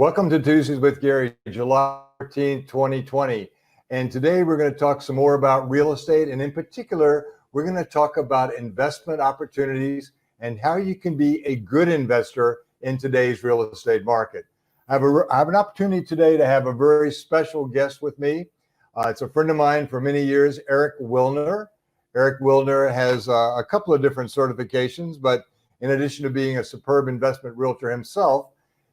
Welcome to Tuesdays with Gary, July 14th, 2020. And today we're going to talk some more about real estate. And in particular, we're going to talk about investment opportunities and how you can be a good investor in today's real estate market. I have an opportunity today to have a very special guest with me. It's a friend of mine for many years, Eric Wilner. Eric Wilner has a couple of different certifications, but in addition to being a superb investment realtor himself,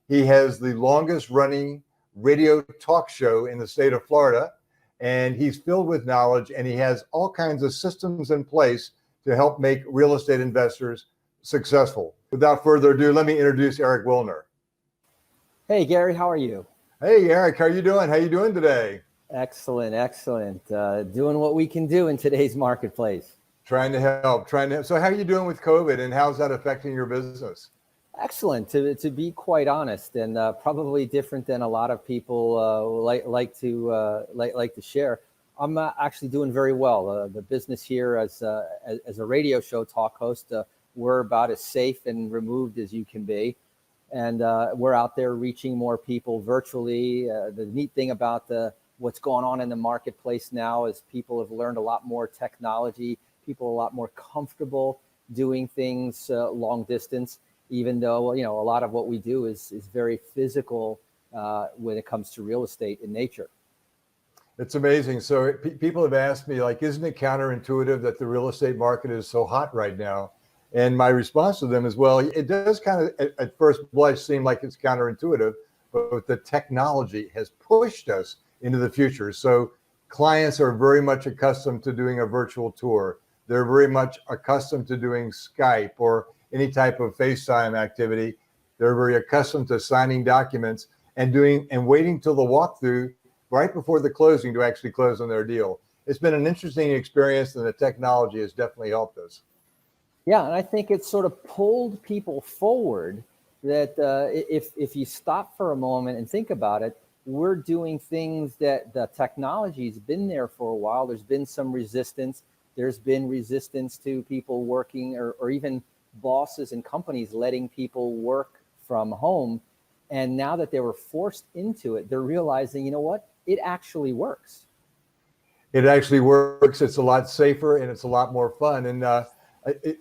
he has the longest running radio talk show in the state of Florida, and he's filled with knowledge, and he has all kinds of systems in place to help make real estate investors successful. Without further ado, let me introduce Eric Wilner. Hey, Gary, how are you? Hey, Eric, how are you doing? How are you doing today? Excellent. Doing what we can do in today's marketplace. Trying to help. So how are you doing with COVID, and how's that affecting your business? Excellent, to be quite honest, and probably different than a lot of people like to share. I'm actually doing very well. The business here as a radio show talk host, we're about as safe and removed as you can be, and we're out there reaching more people virtually. The neat thing about what's going on in the marketplace now is people have learned a lot more technology. People are a lot more comfortable doing things long distance, even though, a lot of what we do is very physical when it comes to real estate in nature. It's amazing. So people have asked me, like, isn't it counterintuitive that the real estate market is so hot right now? And my response to them is, well, it does kind of at first blush seem like it's counterintuitive, but the technology has pushed us into the future. So clients are very much accustomed to doing a virtual tour. They're very much accustomed to doing Skype or any type of FaceTime activity. They're very accustomed to signing documents and waiting till the walkthrough right before the closing to actually close on their deal. It's been an interesting experience, and the technology has definitely helped us. Yeah, and I think it's sort of pulled people forward that if you stop for a moment and think about it, we're doing things that the technology's been there for a while. There's been some resistance. There's been resistance to people working or even bosses and companies letting people work from home. And now that they were forced into it, they're realizing, you know what? It actually works. It actually works. It's a lot safer and it's a lot more fun. And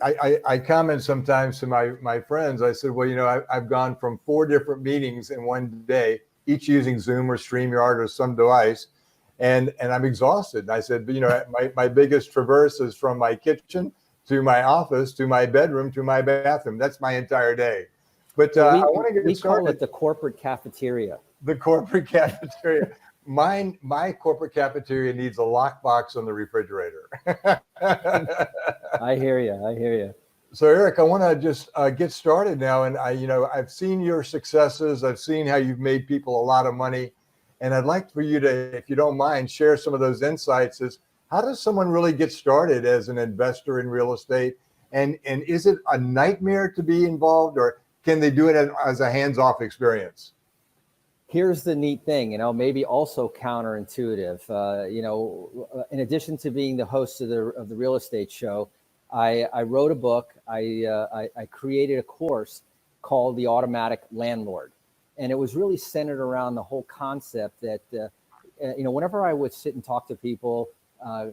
I comment sometimes to my friends. I said, well, I've gone from 4 different meetings in one day, each using Zoom or StreamYard or some device. And I'm exhausted. And I said, my biggest traverse is from my kitchen to my office, to my bedroom, to my bathroom. That's my entire day. But I want to get started. We call it the corporate cafeteria. The corporate cafeteria. My corporate cafeteria needs a lockbox on the refrigerator. I hear you. So Eric, I want to just get started now. And I've seen your successes. I've seen how you've made people a lot of money. And I'd like for you to, if you don't mind, share some of those insights. How does someone really get started as an investor in real estate? And is it a nightmare to be involved, or can they do it as a hands-off experience? Here's the neat thing, maybe also counterintuitive. In addition to being the host of the real estate show, I wrote a book. I created a course called the Automatic Landlord. And it was really centered around the whole concept that, whenever I would sit and talk to people,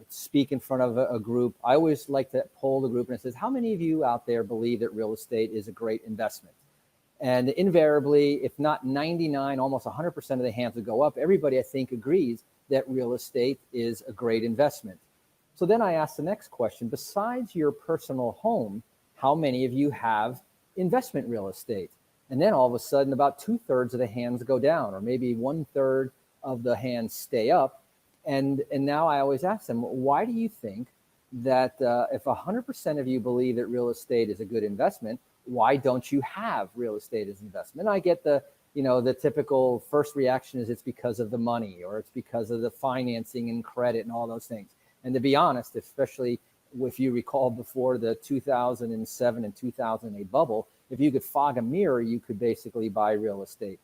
speak in front of a group, I always like to poll the group and it says, how many of you out there believe that real estate is a great investment? And invariably, if not 99, almost 100% of the hands would go up. Everybody, I think, agrees that real estate is a great investment. So then I asked the next question, besides your personal home, how many of you have investment real estate? And then all of a sudden, about 2/3 of the hands go down, or maybe 1/3 of the hands stay up. And now I always ask them, why do you think that if 100% of you believe that real estate is a good investment, why don't you have real estate as an investment? And I get the typical first reaction is it's because of the money, or it's because of the financing and credit and all those things. And to be honest, especially if you recall before the 2007 and 2008 bubble, if you could fog a mirror, you could basically buy real estate.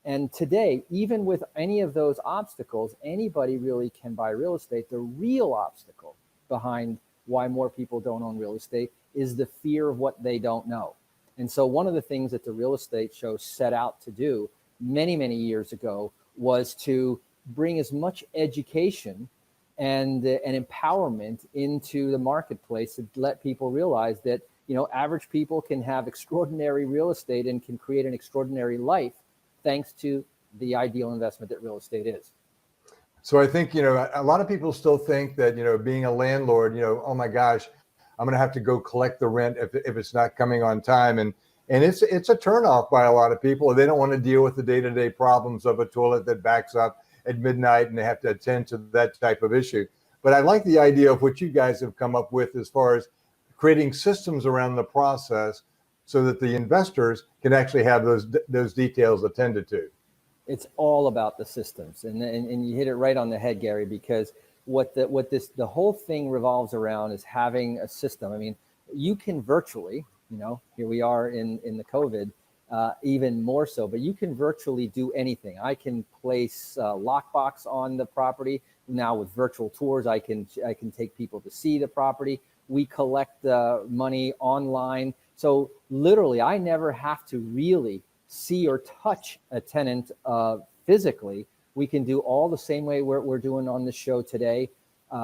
And today, even with any of those obstacles, anybody really can buy real estate. The real obstacle behind why more people don't own real estate is the fear of what they don't know. And so one of the things that the real estate show set out to do many, many years ago was to bring as much education and empowerment into the marketplace to let people realize that, average people can have extraordinary real estate and can create an extraordinary life thanks to the ideal investment that real estate is. So I think, a lot of people still think that, being a landlord, oh my gosh, I'm going to have to go collect the rent if it's not coming on time. And it's a turnoff by a lot of people. They don't want to deal with the day-to-day problems of a toilet that backs up at midnight and they have to attend to that type of issue. But I like the idea of what you guys have come up with as far as creating systems around the process so that the investors can actually have those details attended to. It's all about the systems, and you hit it right on the head, Gary, because the whole thing revolves around is having a system. I mean, you can virtually, here we are in the COVID, even more so, but you can virtually do anything. I can place lockbox on the property now with virtual tours. I can take people to see the property. We collect money online, so literally, I never have to really see or touch a tenant physically. We can do all the same way we're doing on the show today.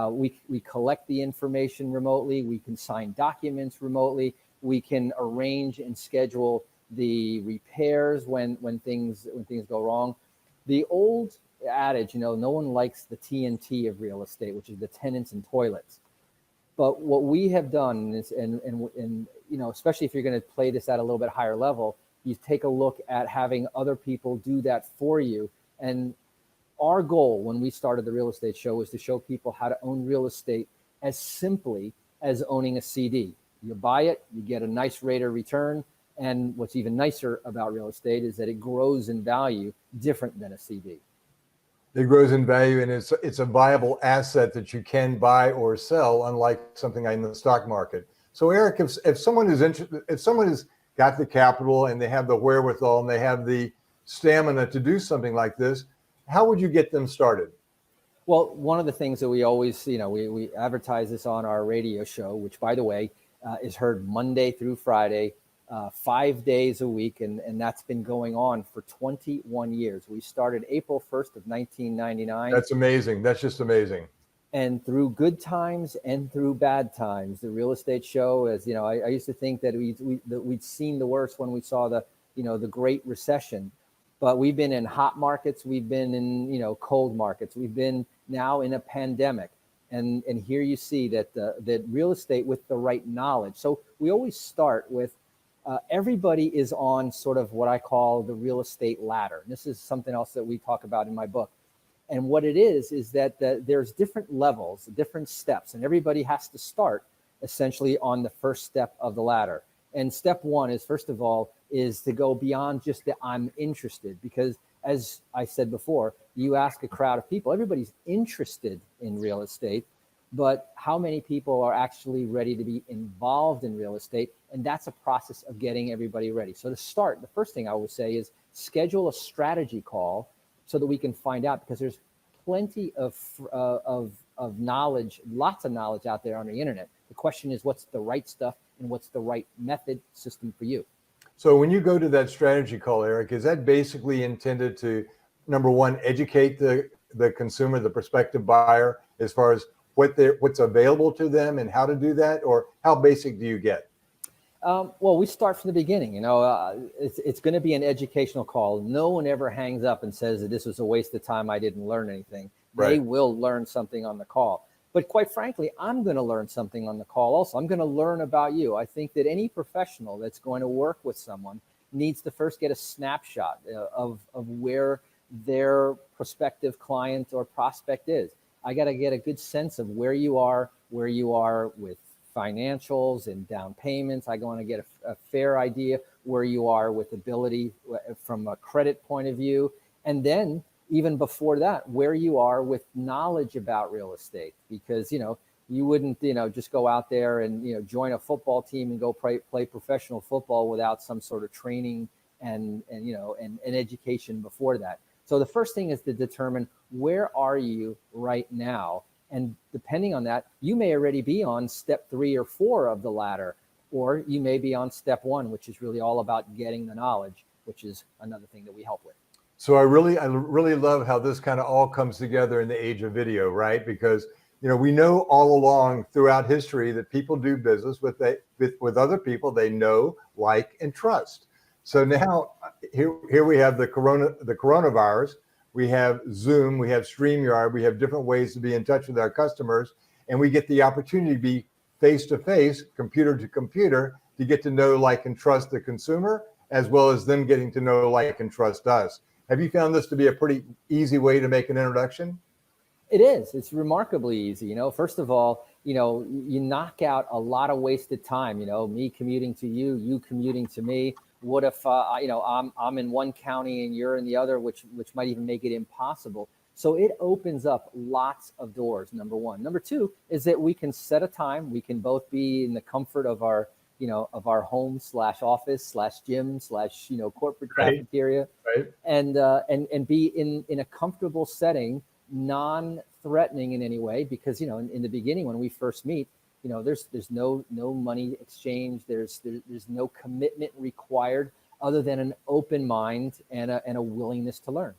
We collect the information remotely. We can sign documents remotely. We can arrange and schedule the repairs when things go wrong. The old adage, no one likes the TNT of real estate, which is the tenants and toilets. But what we have done is, and especially if you're going to play this at a little bit higher level, you take a look at having other people do that for you. And our goal when we started the real estate show was to show people how to own real estate as simply as owning a CD. You buy it, you get a nice rate of return. And what's even nicer about real estate is that it grows in value different than a CD. It grows in value, and it's a viable asset that you can buy or sell, unlike something in the stock market. So Eric, if someone is interested, if someone has got the capital and they have the wherewithal and they have the stamina to do something like this, how would you get them started? Well, one of the things that we always, we advertise this on our radio show, which, by the way, is heard Monday through Friday, 5 days a week. And that's been going on for 21 years. We started April 1st of 1999. That's amazing. That's just amazing. And through good times and through bad times, the real estate show, as I used to think that we'd seen the worst when we saw the Great Recession, but we've been in hot markets, we've been in cold markets, we've been now in a pandemic, and here you see that real estate with the right knowledge. So we always start with everybody is on sort of what I call the real estate ladder. And this is something else that we talk about in my book. And what it is that there's different levels, different steps, and everybody has to start essentially on the first step of the ladder. And step one is, first of all, is to go beyond just the I'm interested, because as I said before, you ask a crowd of people, everybody's interested in real estate, but how many people are actually ready to be involved in real estate? And that's a process of getting everybody ready. So to start, the first thing I would say is schedule a strategy call so that we can find out, because there's plenty of knowledge, lots of knowledge out there on the internet. The question is, what's the right stuff and what's the right method system for you? So when you go to that strategy call, Eric, is that basically intended to, number one, educate the consumer, the prospective buyer, as far as what's available to them and how to do that, or how basic do you get? Well, we start from the beginning. It's going to be an educational call. No one ever hangs up and says that this was a waste of time, I didn't learn anything. Right. They will learn something on the call. But quite frankly, I'm going to learn something on the call also. I'm going to learn about you. I think that any professional that's going to work with someone needs to first get a snapshot of where their prospective client or prospect is. I got to get a good sense of where you are with financials and down payments. I want to get a fair idea where you are with ability from a credit point of view. And then even before that, where you are with knowledge about real estate, because, you wouldn't, just go out there and, join a football team and go play professional football without some sort of training and education before that. So the first thing is to determine, where are you right now? And depending on that, you may already be on step 3 or 4 of the ladder, or you may be on step 1, which is really all about getting the knowledge, which is another thing that we help with. So I really love how this kind of all comes together in the age of video, right? Because we know all along throughout history that people do business with other people they know, like, and trust. So now here we have the coronavirus, we have Zoom, we have StreamYard, we have different ways to be in touch with our customers, and we get the opportunity to be face to face, computer to computer, to get to know, like, and trust the consumer, as well as them getting to know, like, and trust us. Have you found this to be a pretty easy way to make an introduction? It is. It's remarkably easy. First of all, you knock out a lot of wasted time. Me commuting to you, you commuting to me. What if I'm in one county and you're in the other, which might even make it impossible. So it opens up lots of doors. Number one. Number two is that we can set a time. We can both be in the comfort of our home / office / gym / corporate cafeteria, Right. and be in a comfortable setting, non-threatening in any way, because in the beginning when we first meet, there's no money exchange, there's no commitment required other than an open mind and a willingness to learn.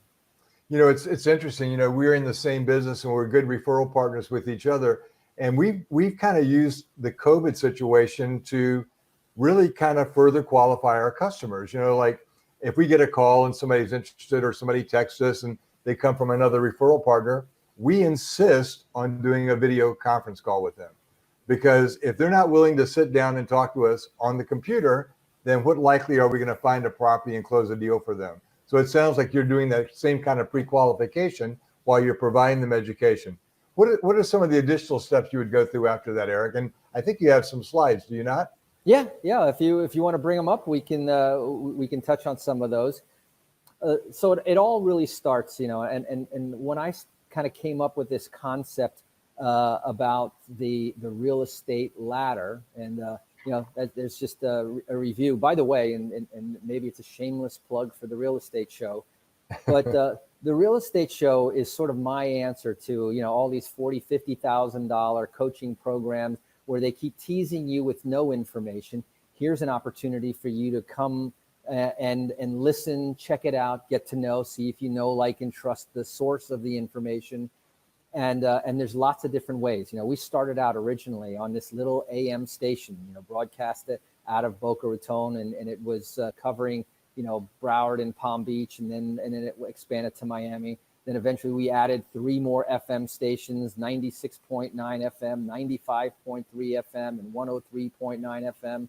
It's interesting. We're in the same business and we're good referral partners with each other, and we've kind of used the COVID situation to really kind of further qualify our customers. Like, if we get a call and somebody's interested, or somebody texts us and they come from another referral partner, we insist on doing a video conference call with them, because if they're not willing to sit down and talk to us on the computer, then what likely are we going to find a property and close a deal for them? So it sounds like you're doing that same kind of pre-qualification while you're providing them education. What are some of the additional steps you would go through after that, Eric? And I think you have some slides, do you not? Yeah. If you want to bring them up, we can touch on some of those. So it all really starts, and when I kind of came up with this concept about the real estate ladder, and there's just a review, by the way, and maybe it's a shameless plug for the real estate show, but the real estate show is sort of my answer to all these $40,000-$50,000 coaching programs where they keep teasing you with no information. Here's an opportunity for you to come and listen, check it out, get to know, see if you know, like, and trust the source of the information. And there's lots of different ways. We started out originally on this little AM station, broadcast out of Boca Raton, and it was covering, Broward and Palm Beach, and then it expanded to Miami. Then eventually we added 3 more FM stations: 96.9 FM, 95.3 FM, and 103.9 FM.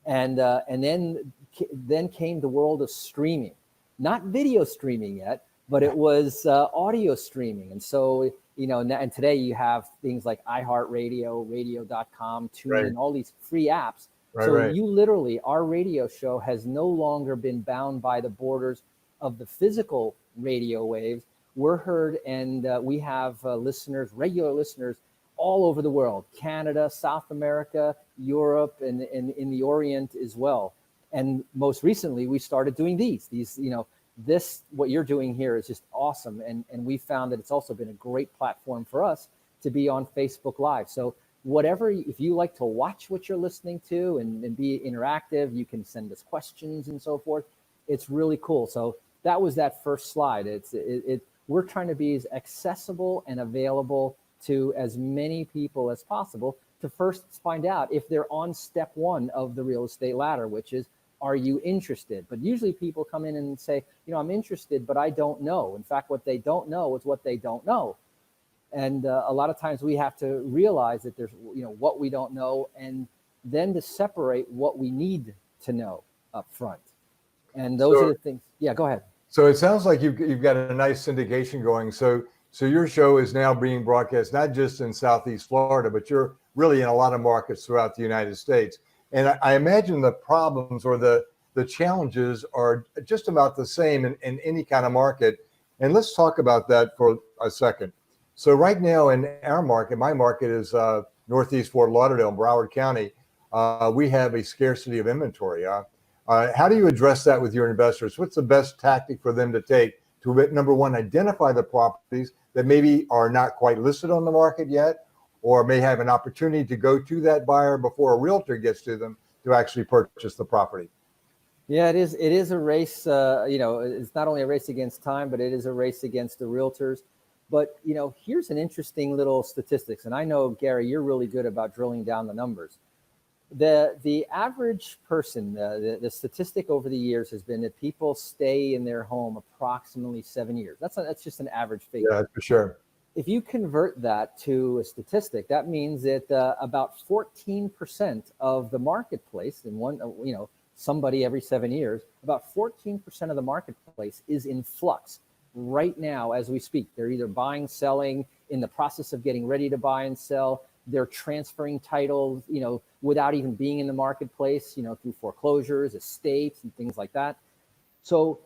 And then came the world of streaming, not video streaming yet, but it was audio streaming. And so, and today you have things like iHeartRadio, radio.com, TuneIn, Right. all these free apps. Right, So right. you literally, our radio show has no longer been bound by the borders of the physical radio waves. We're heard, and we have listeners, regular listeners, all over the world: Canada, South America, Europe, and in the Orient as well. And most recently, we started doing these, this, what you're doing here is just awesome. And we found that it's also been a great platform for us to be on Facebook Live. So if you like to watch what you're listening to and be interactive, you can send us questions and so forth. It's really cool. So that was that first slide. We're trying to be as accessible and available to as many people as possible to first find out if they're on step 1 of the real estate ladder, which is, are you interested? But usually people come in and say, I'm interested, but I don't know. In fact, what they don't know is what they don't know. And a lot of times we have to realize that there's, what we don't know, and then to separate what we need to know up front. And those are the things. Yeah, go ahead. So it sounds like you've got a nice syndication going. So your show is now being broadcast not just in Southeast Florida, but you're really in a lot of markets throughout the United States. And I imagine the problems or the challenges are just about the same in any kind of market. And let's talk about that for a second. So right now in our market, my market is Northeast Fort Lauderdale, Broward County. We have a scarcity of inventory. How do you address that with your investors? What's the best tactic for them to take to, number one, identify the properties that maybe are not quite listed on the market yet, or may have an opportunity to go to that buyer before a realtor gets to them to actually purchase the property? Yeah, it is. It is a race. It's not only a race against time, but it is a race against the realtors. But here's an interesting little statistics, and I know, Gary, you're really good about drilling down the numbers. The average person, the statistic over the years has been that people stay in their home approximately 7 years. That's just an average figure. Yeah, for sure. If you convert that to a statistic, that means that about 14% of the marketplace, in somebody every 7 years, about 14% of the marketplace is in flux right now as we speak. They're either buying, selling, in the process of getting ready to buy and sell. They're transferring titles, without even being in the marketplace, through foreclosures, estates, and things like that. So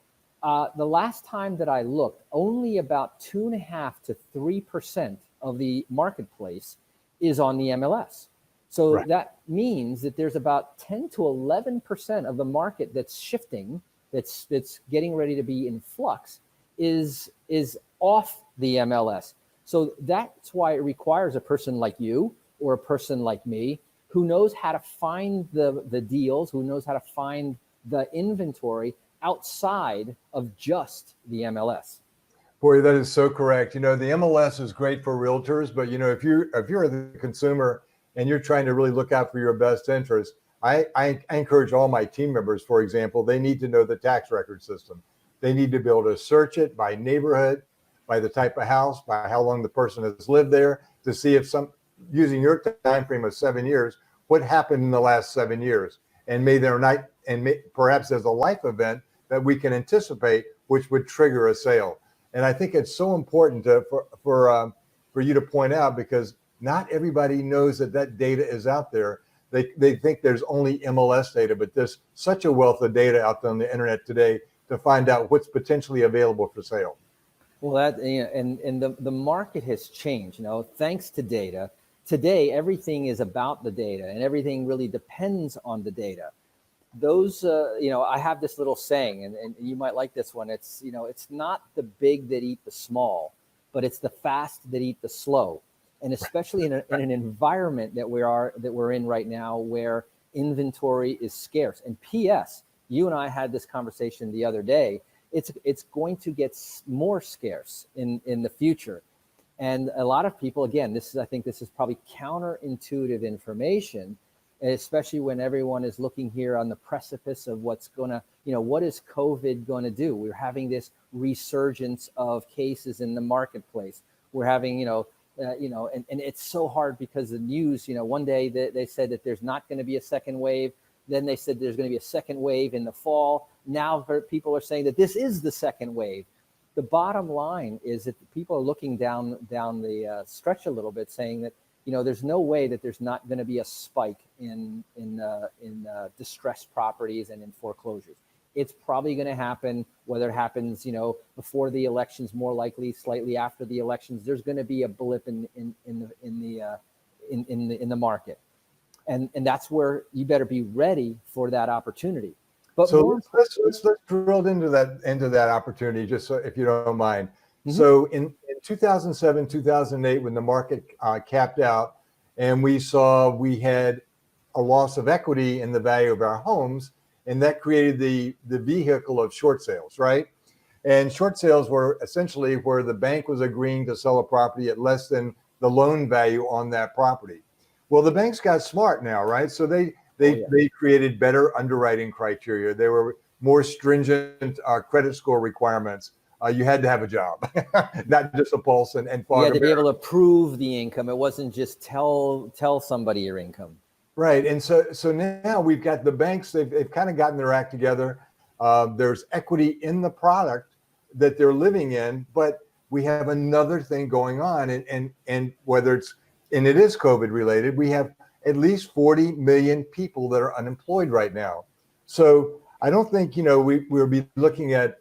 the last time that I looked, only about 2.5 to 3% of the marketplace is on the MLS. So Right. that means that there's about 10 to 11% of the market that's shifting, that's getting ready to be in flux, is off the MLS. So that's why it requires a person like you or a person like me who knows how to find the deals, who knows how to find the inventory outside of just the MLS. Boy, that is so correct. The MLS is great for realtors, but if you're the consumer and you're trying to really look out for your best interest, I encourage all my team members, for example, they need to know the tax record system. They need to be able to search it by neighborhood, by the type of house, by how long the person has lived there, to see if using your time frame of 7 years, what happened in the last 7 years, and perhaps there's a life event that we can anticipate, which would trigger a sale. And I think it's so important for you to point out, because not everybody knows that data is out there. They think there's only MLS data, but there's such a wealth of data out there on the internet today to find out what's potentially available for sale. Well, and the market has changed, thanks to data. Today, everything is about the data, and everything really depends on the data. I have this little saying, and you might like this one. It's not the big that eat the small, but it's the fast that eat the slow. And especially in an environment that we're in right now, where inventory is scarce. And P.S., you and I had this conversation the other day. It's going to get more scarce in the future. And a lot of people, again, I think this is probably counterintuitive information, especially when everyone is looking here on the precipice of what is COVID going to do? We're having this resurgence of cases in the marketplace. We're having, and it's so hard because the news, one day they said that there's not going to be a second wave. Then they said there's going to be a second wave in the fall. Now people are saying that this is the second wave. The bottom line is that people are looking down the stretch a little bit, saying that there's no way that there's not going to be a spike in distressed properties and in foreclosures. It's probably going to happen. Whether it happens, before the elections, more likely slightly after the elections, there's going to be a blip in the market, and that's where you better be ready for that opportunity. But so let's drill into that opportunity, just so, if you don't mind. Mm-hmm. So in 2007, 2008, when the market capped out, and we had a loss of equity in the value of our homes, and that created the vehicle of short sales, right? And short sales were essentially where the bank was agreeing to sell a property at less than the loan value on that property. Well, the banks got smart now, right? So they created better underwriting criteria. There were more stringent credit score requirements. You had to have a job, not just a pulse and fog. You had to be able to prove the income. It wasn't just tell somebody your income. Right. And so now we've got the banks, they've kind of gotten their act together. There's equity in the product that they're living in, but we have another thing going on. And whether it is COVID related, we have at least 40 million people that are unemployed right now. So I don't think, we'll be looking at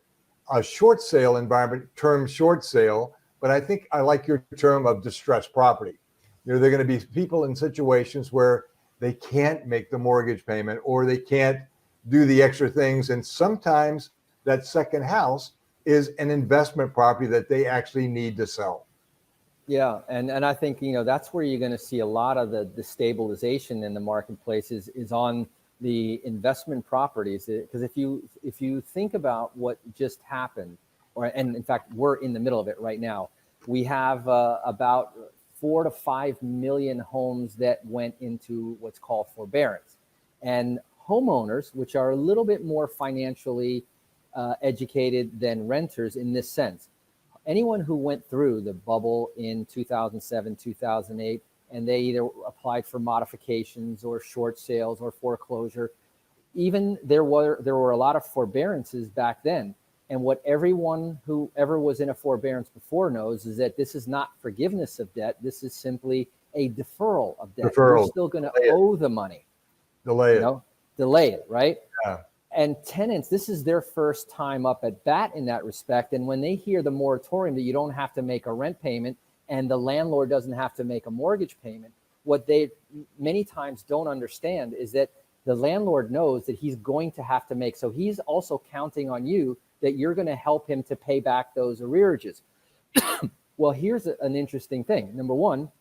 a short sale environment, term short sale, but I think I like your term of distressed property. There are going to be people in situations where they can't make the mortgage payment or they can't do the extra things. And sometimes that second house is an investment property that they actually need to sell. Yeah, and I think that's where you're going to see a lot of the stabilization in the marketplace is on the investment properties, because if you think about what just happened, and in fact we're in the middle of it right now, we have about 4 to 5 million homes that went into what's called forbearance, and homeowners, which are a little bit more financially educated than renters in this sense. Anyone who went through the bubble in 2007, 2008, and they either applied for modifications or short sales or foreclosure, even there were a lot of forbearances back then. And what everyone who ever was in a forbearance before knows is that this is not forgiveness of debt. This is simply a deferral of debt. You're still going to owe the money. Delay it, right? Yeah. And tenants, this is their first time up at bat in that respect. And when they hear the moratorium that you don't have to make a rent payment and the landlord doesn't have to make a mortgage payment, what they many times don't understand is that the landlord knows that he's going to have to make. So he's also counting on you that you're going to help him to pay back those arrearages. Well, here's an interesting thing. Number one,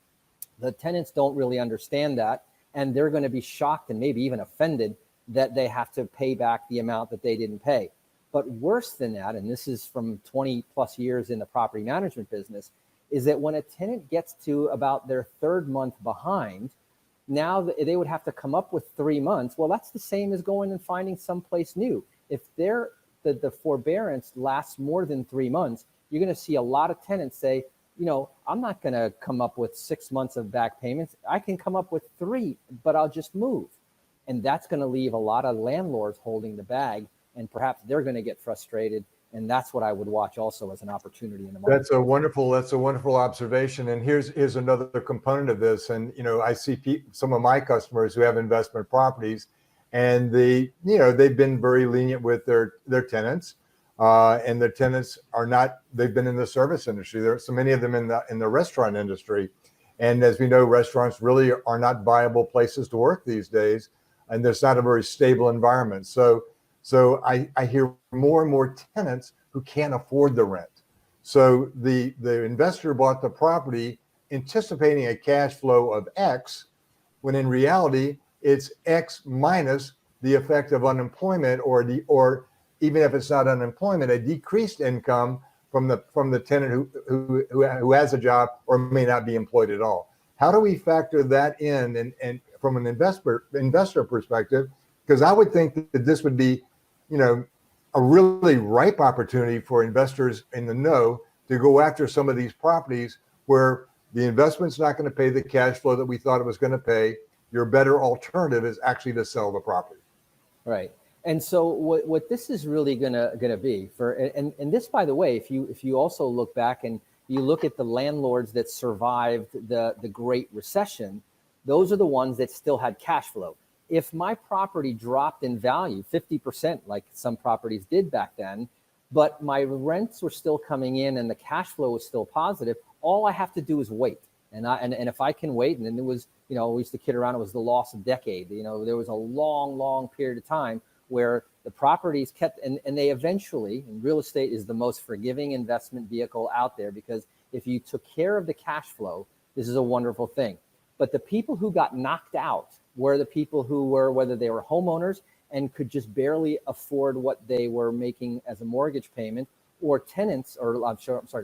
the tenants don't really understand that, and they're going to be shocked and maybe even offended that they have to pay back the amount that they didn't pay. But worse than that, and this is from 20 plus years in the property management business, is that when a tenant gets to about their third month behind, now they would have to come up with 3 months. Well, that's the same as going and finding someplace new. If the forbearance lasts more than 3 months, you're going to see a lot of tenants say, I'm not going to come up with 6 months of back payments. I can come up with 3, but I'll just move. And that's going to leave a lot of landlords holding the bag, and perhaps they're going to get frustrated. And that's what I would watch also as an opportunity in the market. That's a wonderful observation. And here's another component of this. And I see some of my customers who have investment properties, and they've been very lenient with their tenants, and their tenants are not. They've been in the service industry. There are so many of them in the restaurant industry, and as we know, restaurants really are not viable places to work these days. And there's not a very stable environment. So I hear more and more tenants who can't afford the rent. So the investor bought the property anticipating a cash flow of X, when in reality it's X minus the effect of unemployment, or even if it's not unemployment, a decreased income from the tenant who has a job or may not be employed at all. How do we factor that in and from an investor perspective? Because I would think that this would be, a really ripe opportunity for investors in the know to go after some of these properties where the investment's not going to pay the cash flow that we thought it was going to pay. Your better alternative is actually to sell the property. Right. And so what this is really gonna be and this, by the way, if you also look back and you look at the landlords that survived the Great Recession, those are the ones that still had cash flow. If my property dropped in value 50%, like some properties did back then, but my rents were still coming in and the cash flow was still positive, all I have to do is wait. And if I can wait, and then it was, we used to kid around, it was the lost decade. There was a long period of time where the properties kept, and they eventually, and real estate is the most forgiving investment vehicle out there, because if you took care of the cash flow, this is a wonderful thing. But the people who got knocked out were the people who were, whether they were homeowners and could just barely afford what they were making as a mortgage payment, or tenants, or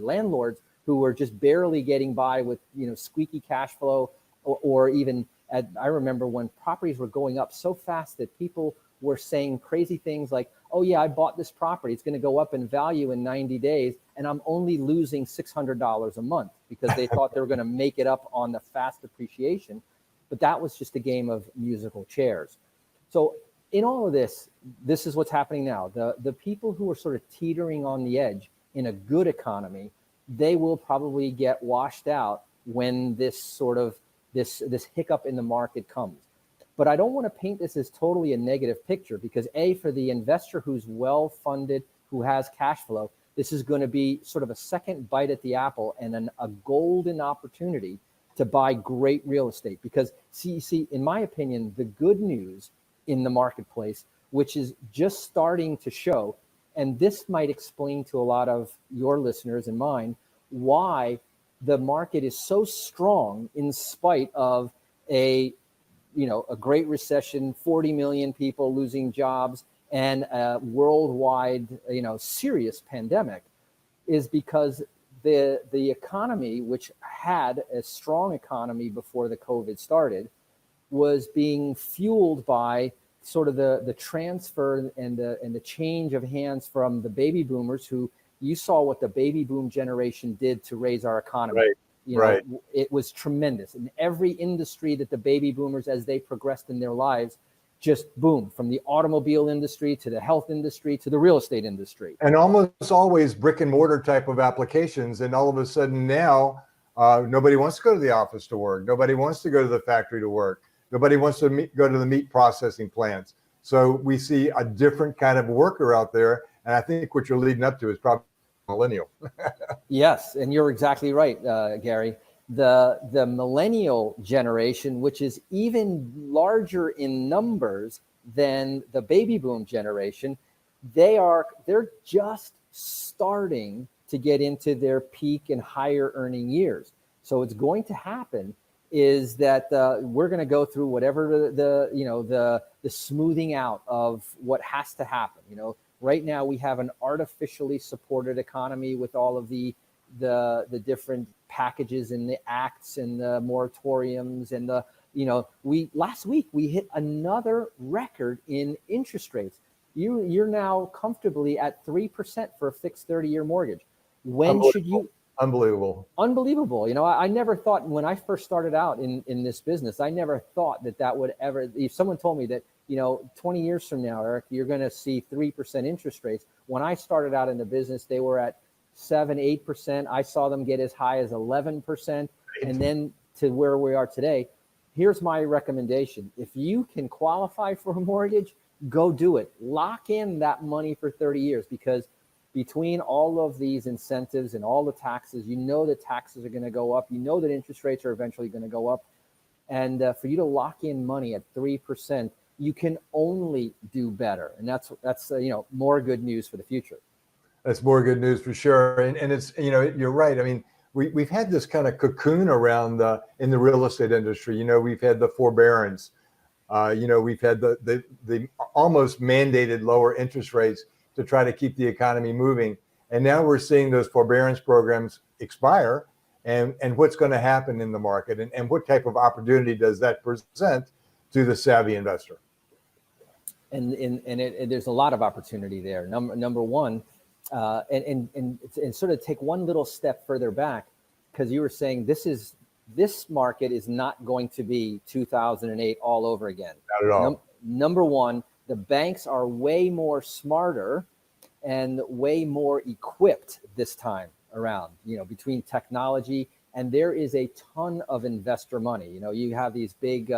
landlords who were just barely getting by with, squeaky cash flow, or even I remember when properties were going up so fast that people were saying crazy things like, oh yeah, I bought this property, it's going to go up in value in 90 days, and I'm only losing $600 a month, because they thought they were going to make it up on the fast appreciation. But that was just a game of musical chairs. So in all of this is what's happening now. The people who are sort of teetering on the edge in a good economy, they will probably get washed out when this sort of this hiccup in the market comes. But I don't want to paint this as totally a negative picture, because for the investor who's well funded, who has cash flow, this is going to be sort of a second bite at the apple and a golden opportunity to buy great real estate. Because see, in my opinion, the good news in the marketplace, which is just starting to show, and this might explain to a lot of your listeners and mine why the market is so strong in spite of a a great recession, 40 million people losing jobs, and a worldwide, serious pandemic, is because the economy, which had a strong economy before the COVID started, was being fueled by sort of the transfer and the change of hands from the baby boomers, who you saw what the baby boom generation did to raise our economy. Right. Right. It was tremendous. In every industry that the baby boomers, as they progressed in their lives, just boom, from the automobile industry to the health industry to the real estate industry. And almost always brick and mortar type of applications. And all of a sudden now, nobody wants to go to the office to work. Nobody wants to go to the factory to work. Nobody wants to go to the meat processing plants. So we see a different kind of worker out there. And I think what you're leading up to is probably millennial. Yes, and you're exactly right, Gary. The millennial generation, which is even larger in numbers than the baby boom generation, they're just starting to get into their peak and higher earning years. So what's going to happen is that we're going to go through whatever the smoothing out of what has to happen. Right now we have an artificially supported economy with all of the different packages and the acts and the moratoriums and last week we hit another record in interest rates. You're now comfortably at 3% for a fixed 30-year mortgage. When should you? Unbelievable. I never thought, when I first started out in this business, I never thought that would ever, if someone told me that, 20 years from now, Eric, you're going to see 3% interest rates. When I started out in the business, they were at 7-8%. I saw them get as high as 11%. And then to where we are today. Here's my recommendation. If you can qualify for a mortgage, go do it. Lock in that money for 30 years, because between all of these incentives and all the taxes, the taxes are going to go up. That interest rates are eventually going to go up. And for you to lock in money at 3%, you can only do better. And that's more good news for the future. That's more good news for sure. And it's, you're right. I mean, we've had this kind of cocoon around in the real estate industry. We've had the forbearance. We've had the almost mandated lower interest rates to try to keep the economy moving. And now we're seeing those forbearance programs expire, and what's going to happen in the market, and what type of opportunity does that present to the savvy investor? And there's a lot of opportunity there. Number one, and sort of take one little step further back, because you were saying this market is not going to be 2008 all over again. Not at all. Number one, the banks are way more smarter and way more equipped this time around, between technology, and there is a ton of investor money. You have these big,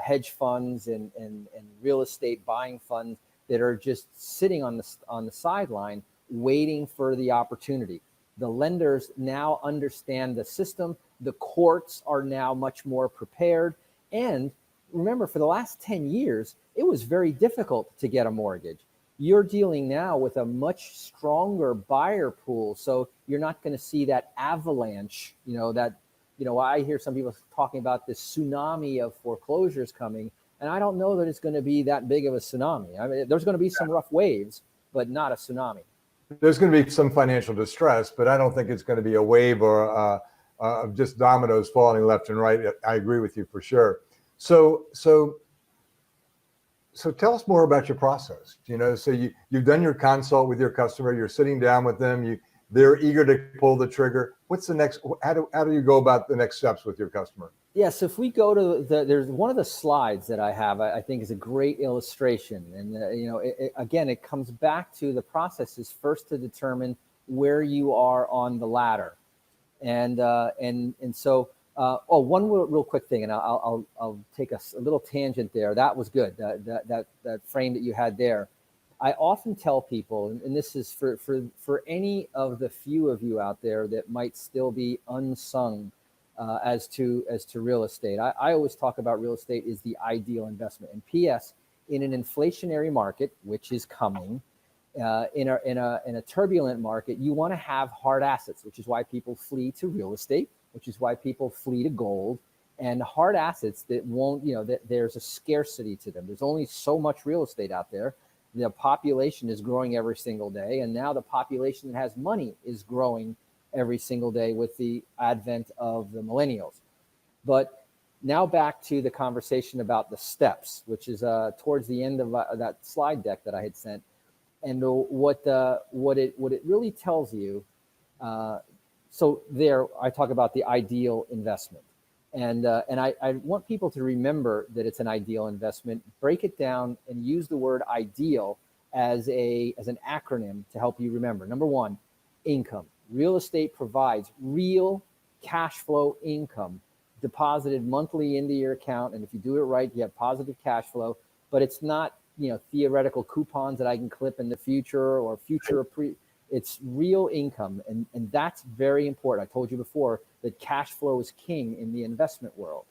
hedge funds and real estate buying funds that are just sitting on the sideline waiting for the opportunity. The lenders now understand the system. The courts are now much more prepared. And remember, for the last 10 years, it was very difficult to get a mortgage. You're dealing now with a much stronger buyer pool. So you're not going to see that avalanche, I hear some people talking about this tsunami of foreclosures coming. And I don't know that it's going to be that big of a tsunami. I mean, there's going to be some rough waves, but not a tsunami. There's going to be some financial distress, but I don't think it's going to be a wave or just dominoes falling left and right. I agree with you for sure. So tell us more about your process. So you've done your consult with your customer. You're sitting down with them. They're eager to pull the trigger. What's the next? How do you go about the next steps with your customer? Yes, if we go to there's one of the slides that I have, I think is a great illustration. And, again, it comes back to the process is first to determine where you are on the ladder. And so, one real quick thing, and I'll take a little tangent there. That was good. That frame that you had there. I often tell people, and this is for any of the few of you out there that might still be unsung as to real estate. I always talk about real estate is the ideal investment. And P.S. in an inflationary market, which is coming, in a turbulent market, you want to have hard assets, which is why people flee to real estate, which is why people flee to gold, and hard assets that won't, that there's a scarcity to them. There's only so much real estate out there. The population is growing every single day, and now the population that has money is growing every single day with the advent of the millennials. But now back to the conversation about the steps, which is towards the end of that slide deck that I had sent, and what it really tells you. So there, I talk about the ideal investment, and I want people to remember that it's an ideal investment. Break it down and use the word ideal as an acronym to help you remember. Number one, income. Real estate provides real cash flow income deposited monthly into your account, and if you do it right, you have positive cash flow. But it's not theoretical coupons that I can clip in the future or future it's real income, and that's very important. I told you before that cash flow is king in the investment world.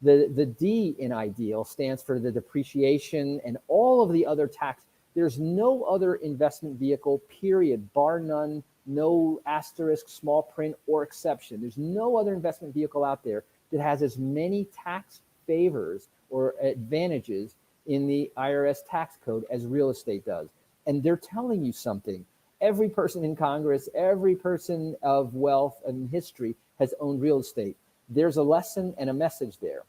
The D in ideal stands for the depreciation and all of the other tax. There's no other investment vehicle, period, bar none, no asterisk, small print, or exception. There's no other investment vehicle out there that has as many tax favors or advantages in the IRS tax code as real estate does. And they're telling you something. Every person in Congress, every person of wealth and history has owned real estate. There's a lesson and a message there.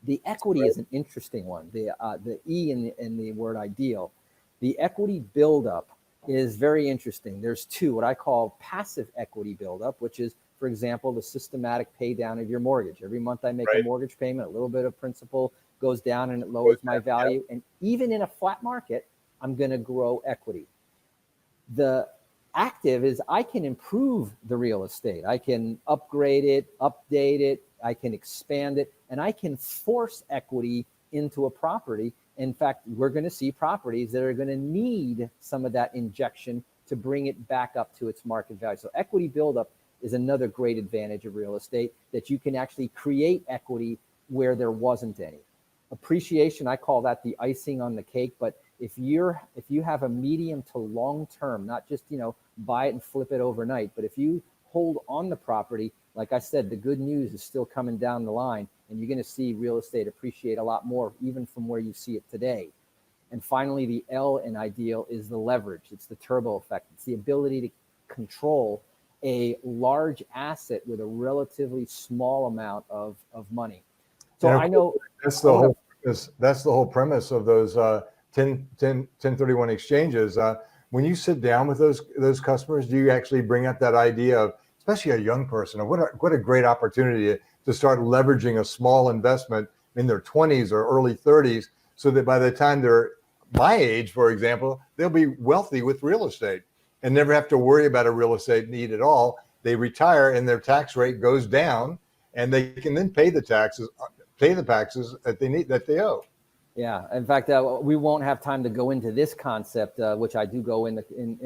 The equity is an interesting one. The E in the word ideal. The equity buildup is very interesting. There's two, what I call passive equity buildup, which is, for example, the systematic pay down of your mortgage. Every month I make a mortgage payment, a little bit of principal goes down and it lowers my value. And even in a flat market, I'm going to grow equity. The active is I can improve the real estate. I can upgrade it, update it, I can expand it, and I can force equity into a property. In fact, we're going to see properties that are going to need some of that injection to bring it back up to its market value. So equity buildup is another great advantage of real estate, that you can actually create equity where there wasn't any. Appreciation, I call that the icing on the cake. But if you have a medium to long term, not just buy it and flip it overnight, but if you hold on the property, like I said, the good news is still coming down the line, and you're going to see real estate appreciate a lot more, even from where you see it today. And finally, the L in ideal is the leverage. It's the turbo effect. It's the ability to control a large asset with a relatively small amount of money. So I know that's the whole premise of those 1031 exchanges. When you sit down with those customers, do you actually bring up that idea of, especially a young person, of what a great opportunity to start leveraging a small investment in their 20s or early 30s, so that by the time they're my age, for example, they'll be wealthy with real estate and never have to worry about a real estate need at all. They retire and their tax rate goes down, and they can then pay the taxes that they owe. Yeah. In fact, we won't have time to go into this concept, which I do go in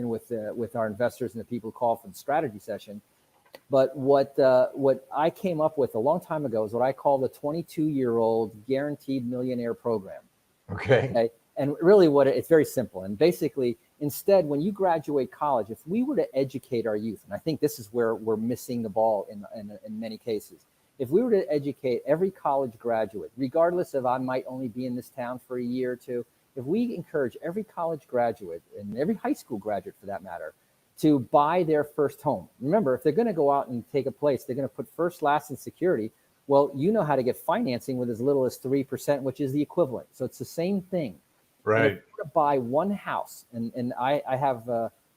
with our investors and the people who call for the strategy session. But what I came up with a long time ago is what I call the 22-year-old guaranteed millionaire program. Okay. And really it's very simple. And basically, instead, when you graduate college, if we were to educate our youth, and I think this is where we're missing the ball in many cases, if we were to educate every college graduate, regardless of I might only be in this town for a year or two, if we encourage every college graduate and every high school graduate for that matter to buy their first home. Remember, if they're going to go out and take a place, they're going to put first, last, and security. Well, you know how to get financing with as little as 3%, which is the equivalent. So it's the same thing. Right. And if they were to buy one house, and I have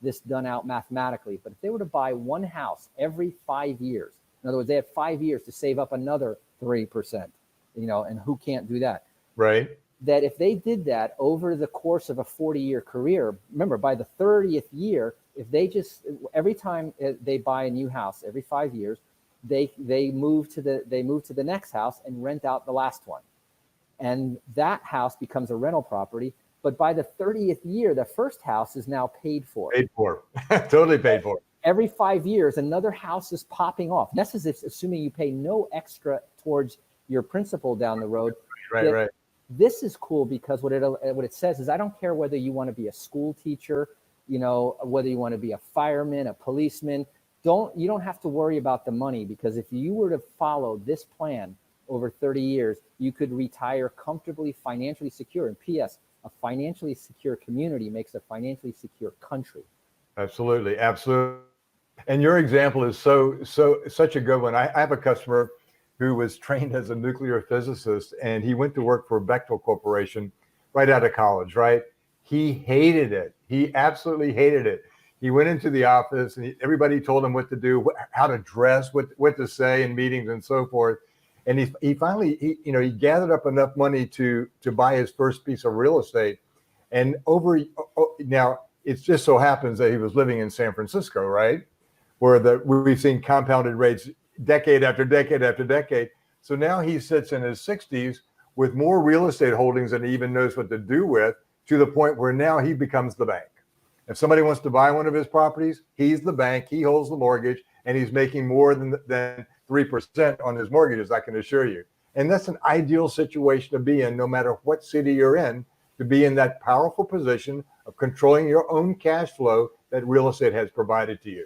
this done out mathematically, but if they were to buy one house every 5 years, in other words, they have 5 years to save up another 3%, and who can't do that? Right. That if they did that over the course of a 40-year career, remember, by the 30th year, if they every time they buy a new house every 5 years, they move to the next house and rent out the last one. And that house becomes a rental property. But by the 30th year, the first house is now paid for. Paid for. Totally paid for. Every 5 years, another house is popping off. And that's assuming you pay no extra towards your principal down the road. Right. This is cool because what it says is, I don't care whether you want to be a school teacher, whether you want to be a fireman, a policeman. You don't have to worry about the money, because if you were to follow this plan, over 30 years, you could retire comfortably, financially secure. And P.S., a financially secure community makes a financially secure country. Absolutely, absolutely. And your example is such a good one. I have a customer who was trained as a nuclear physicist, and he went to work for Bechtel Corporation right out of college, right? He hated it. He absolutely hated it. He went into the office and everybody told him what to do, how to dress, what to say in meetings and so forth. And he finally, he gathered up enough money to buy his first piece of real estate. And now it just so happens that he was living in San Francisco, right? Where we've seen compounded rates decade after decade after decade. So now he sits in his 60s with more real estate holdings than he even knows what to do with, to the point where now he becomes the bank. If somebody wants to buy one of his properties, he's the bank, he holds the mortgage, and he's making more than 3% on his mortgages, I can assure you. And that's an ideal situation to be in, no matter what city you're in, to be in that powerful position of controlling your own cash flow that real estate has provided to you.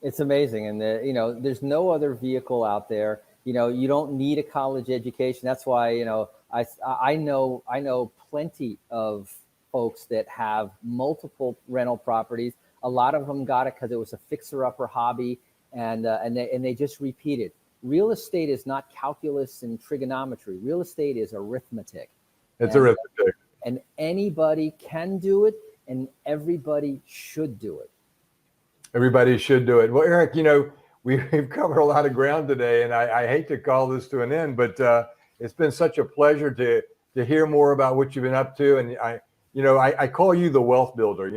It's amazing. And there's no other vehicle out there. You don't need a college education. That's why, I know plenty of folks that have multiple rental properties. A lot of them got it because it was a fixer-upper hobby, and they just repeat it. Real estate is not calculus and trigonometry. Real estate is arithmetic. It's arithmetic. And anybody can do it, and everybody should do it. Everybody should do it. Well, Eric, we've covered a lot of ground today, and I hate to call this to an end, but it's been such a pleasure to hear more about what you've been up to. And I call you the wealth builder.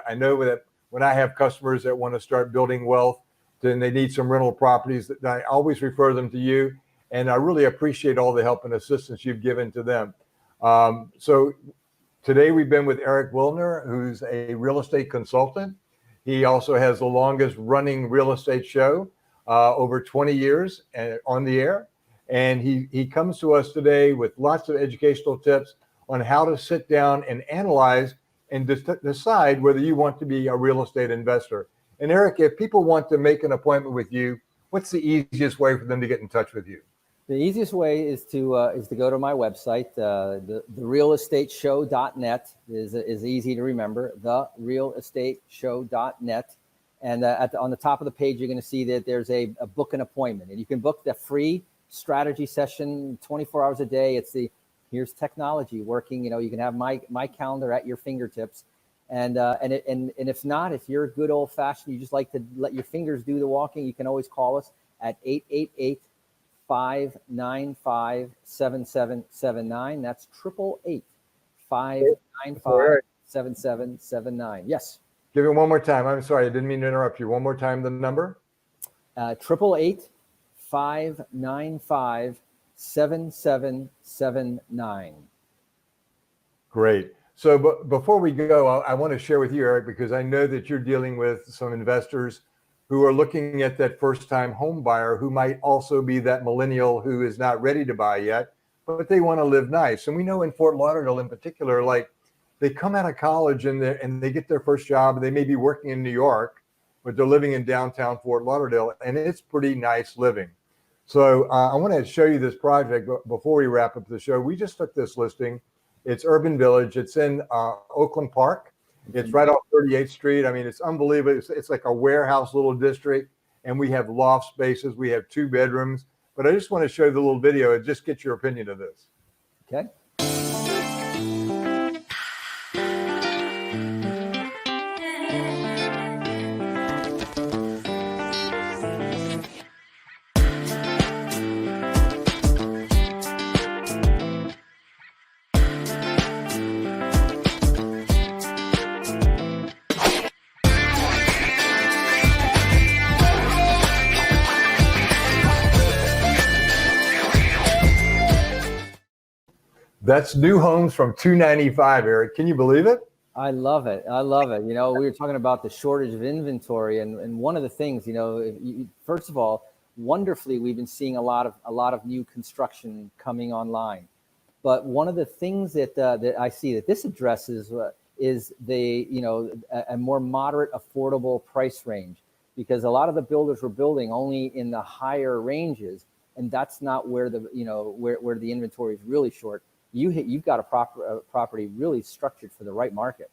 I know that when I have customers that want to start building wealth, then they need some rental properties, that I always refer them to you. And I really appreciate all the help and assistance you've given to them. So today we've been with Eric Wilner, who's a real estate consultant. He also has the longest running real estate show, over 20 years on the air. And he comes to us today with lots of educational tips on how to sit down and analyze and decide whether you want to be a real estate investor. And Eric, if people want to make an appointment with you, what's the easiest way for them to get in touch with you? The easiest way is to go to my website. The realestateshow.net is easy to remember. Therealestateshow.net, and on the top of the page, you're going to see that there's a book an appointment, and you can book the free strategy session 24 hours a day. Here's technology working. You can have my calendar at your fingertips, and if not, if you're a good old fashioned, you just like to let your fingers do the walking, you can always call us at 888-595-7779. That's 888-595-7779. Yes. Give it one more time. I'm sorry, I didn't mean to interrupt you. One more time, the number. 888-595-7779. Great. So before we go, I want to share with you, Eric, because I know that you're dealing with some investors who are looking at that first-time home buyer who might also be that millennial who is not ready to buy yet, but they want to live nice. And we know in Fort Lauderdale in particular, like they come out of college and they get their first job. They may be working in New York, but they're living in downtown Fort Lauderdale, and it's pretty nice living. So I want to show you this project before we wrap up the show. We just took this listing. It's Urban Village. It's in Oakland Park. It's right off 38th Street. I mean, it's unbelievable. It's like a warehouse little district, and we have loft spaces. We have 2 bedrooms. But I just want to show you the little video and just get your opinion of this. Okay. That's new homes from $295, Eric. Can you believe it? I love it. I love it. We were talking about the shortage of inventory, and one of the things, first of all, wonderfully, we've been seeing a lot of new construction coming online. But one of the things that I see that this addresses is a more moderate, affordable price range, because a lot of the builders were building only in the higher ranges, and that's not where the, where the inventory is really short. You've got a property really structured for the right market.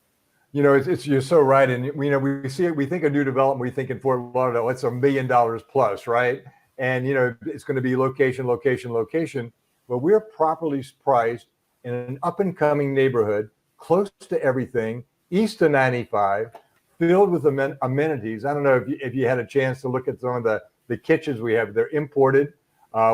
It's you're so right. And we see it, we think of new development, we think in Fort Lauderdale, it's $1 million plus, right? And it's going to be location, location, location. But we're properly priced in an up and coming neighborhood, close to everything, east of 95, filled with amenities. I don't know if you had a chance to look at some of the kitchens we have. They're imported.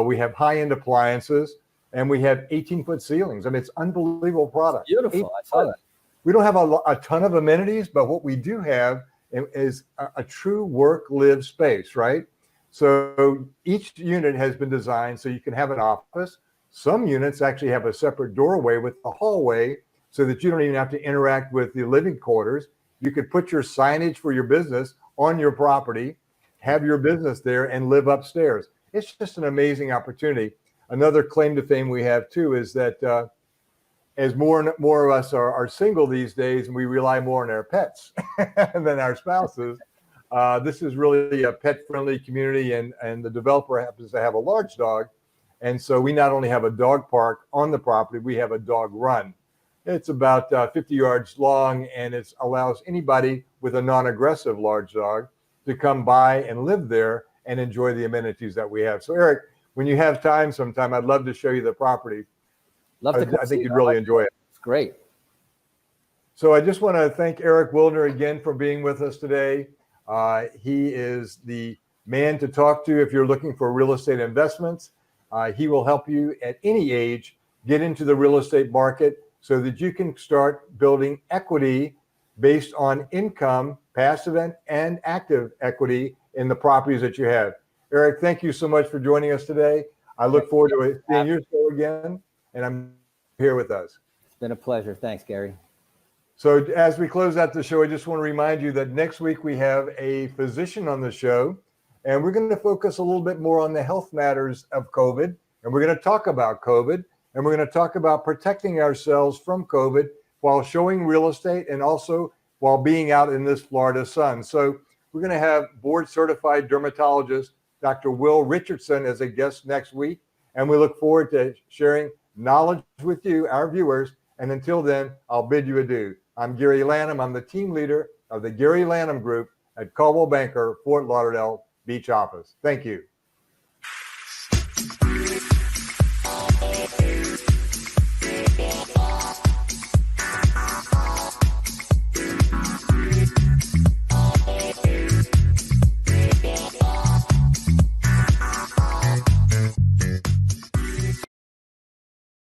We have high-end appliances, and we have 18-foot ceilings. I mean, it's unbelievable product. Beautiful. I saw that. We don't have a ton of amenities, but what we do have is a true work-live space, right? So each unit has been designed so you can have an office. Some units actually have a separate doorway with a hallway so that you don't even have to interact with the living quarters. You could put your signage for your business on your property, have your business there, and live upstairs. It's just an amazing opportunity. Another claim to fame we have, too, is that as more and more of us are single these days, and we rely more on our pets than our spouses, this is really a pet-friendly community, and the developer happens to have a large dog. And so we not only have a dog park on the property, we have a dog run. It's about 50 yards long, and it allows anybody with a non-aggressive large dog to come by and live there and enjoy the amenities that we have. So, Eric, when you have time sometime, I'd love to show you the property. Love to. I think you'd really enjoy it. It's great. So I just want to thank Eric Wilner again for being with us today. He is the man to talk to if you're looking for real estate investments. He will help you at any age get into the real estate market so that you can start building equity based on income, passive and active equity in the properties that you have. Eric, thank you so much for joining us today. I look forward to seeing your show again, and I'm here with us. It's been a pleasure. Thanks, Gary. So as we close out the show, I just want to remind you that next week we have a physician on the show, and we're going to focus a little bit more on the health matters of COVID, and we're going to talk about COVID, and we're going to talk about protecting ourselves from COVID while showing real estate and also while being out in this Florida sun. So we're going to have board-certified dermatologist Dr. Will Richardson as a guest next week, and we look forward to sharing knowledge with you, our viewers. And until then, I'll bid you adieu. I'm Gary Lanham. I'm the team leader of the Gary Lanham Group at Coldwell Banker, Fort Lauderdale Beach office. Thank you.